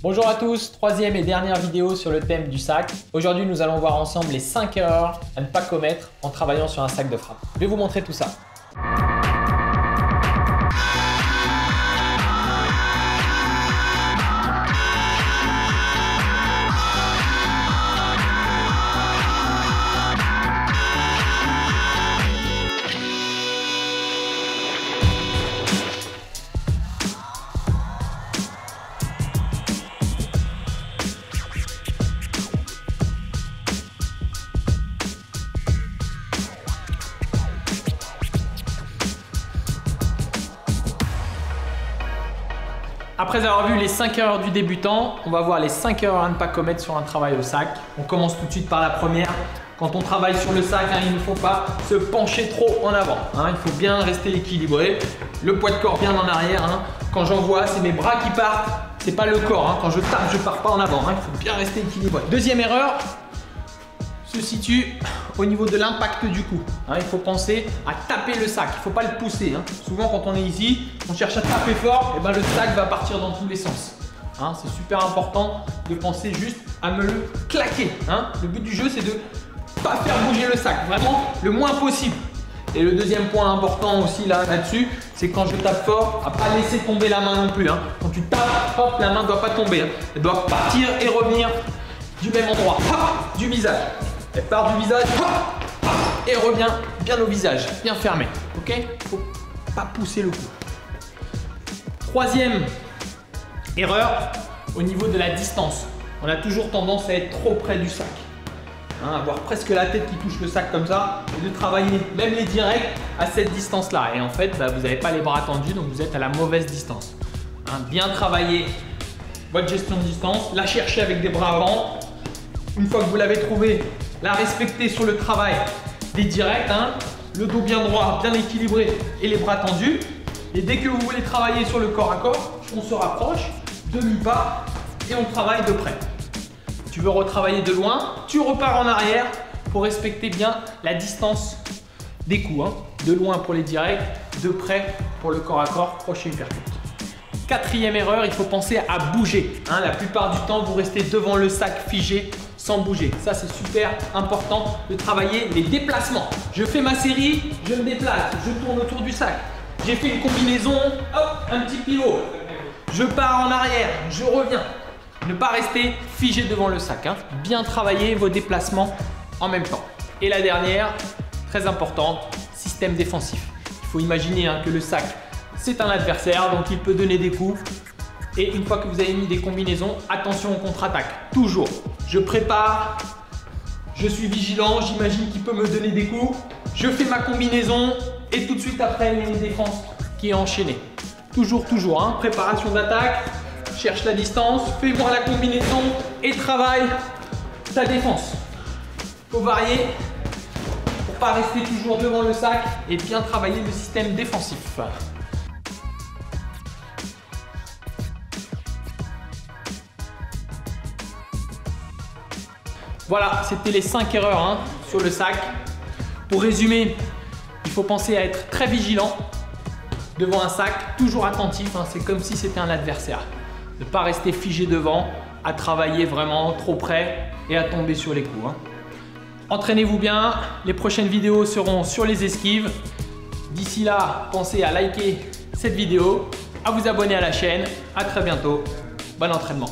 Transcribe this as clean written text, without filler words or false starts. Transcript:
Bonjour à tous, troisième et dernière vidéo sur le thème du sac. Aujourd'hui, nous allons voir ensemble les 5 erreurs à ne pas commettre en travaillant sur un sac de frappe. Je vais vous montrer tout ça. Après avoir vu les 5 erreurs du débutant, on va voir les 5 erreurs à ne pas commettre sur un travail au sac. On commence tout de suite par la première. Quand on travaille sur le sac, il ne faut pas se pencher trop en avant. Il faut bien rester équilibré. Le poids de corps bien en arrière. Quand j'envoie, c'est mes bras qui partent. C'est pas le corps. Quand je tape, je pars pas en avant. Il faut bien rester équilibré. Deuxième erreur se situe au niveau de l'impact du coup. Il faut penser à taper le sac, il ne faut pas le pousser. Souvent quand on est ici, on cherche à taper fort, et le sac va partir dans tous les sens. C'est super important de penser juste à me le claquer. Le but du jeu, c'est de ne pas faire bouger le sac, vraiment le moins possible. Et le deuxième point important aussi là-dessus, c'est quand je tape fort, à ne pas laisser tomber la main non plus. Quand tu tapes, hop, la main ne doit pas tomber. Elle doit partir et revenir du même endroit, du visage. Elle part du visage et revient bien au visage, bien fermé. Ok? Il ne faut pas pousser le cou. Troisième erreur, au niveau de la distance. On a toujours tendance à être trop près du sac. Avoir presque la tête qui touche le sac comme ça et de travailler même les directs à cette distance-là. Et en fait, vous n'avez pas les bras tendus, donc vous êtes à la mauvaise distance. Bien travailler votre gestion de distance, la chercher avec des bras avant. Une fois que vous l'avez trouvé, la respecter sur le travail des directs, le dos bien droit, bien équilibré et les bras tendus. Et dès que vous voulez travailler sur le corps à corps, on se rapproche, demi-pas et on travaille de près. Tu veux retravailler de loin, tu repars en arrière pour respecter bien la distance des coups. De loin pour les directs, de près pour le corps à corps, crochet uppercut. Quatrième erreur, il faut penser à bouger. La plupart du temps, vous restez devant le sac figé sans bouger. Ça, c'est super important de travailler les déplacements. Je fais ma série, je me déplace, je tourne autour du sac. J'ai fait une combinaison, hop, un petit pivot. Je pars en arrière, je reviens. Ne pas rester figé devant le sac. Bien travailler vos déplacements en même temps. Et la dernière, très importante, système défensif. Il faut imaginer que le sac, c'est un adversaire, donc il peut donner des coups. Et une fois que vous avez mis des combinaisons, attention aux contre-attaques. Toujours, je prépare, je suis vigilant, j'imagine qu'il peut me donner des coups. Je fais ma combinaison et tout de suite après, il y a une défense qui est enchaînée. Toujours, préparation d'attaque, cherche la distance, fais-moi la combinaison et travaille ta défense. Il faut varier pour ne pas rester toujours devant le sac et bien travailler le système défensif. Voilà, c'était les 5 erreurs sur le sac. Pour résumer, il faut penser à être très vigilant devant un sac, toujours attentif, c'est comme si c'était un adversaire. Ne pas rester figé devant, à travailler vraiment trop près et à tomber sur les coups. Entraînez-vous bien, les prochaines vidéos seront sur les esquives. D'ici là, pensez à liker cette vidéo, à vous abonner à la chaîne. À très bientôt, bon entraînement.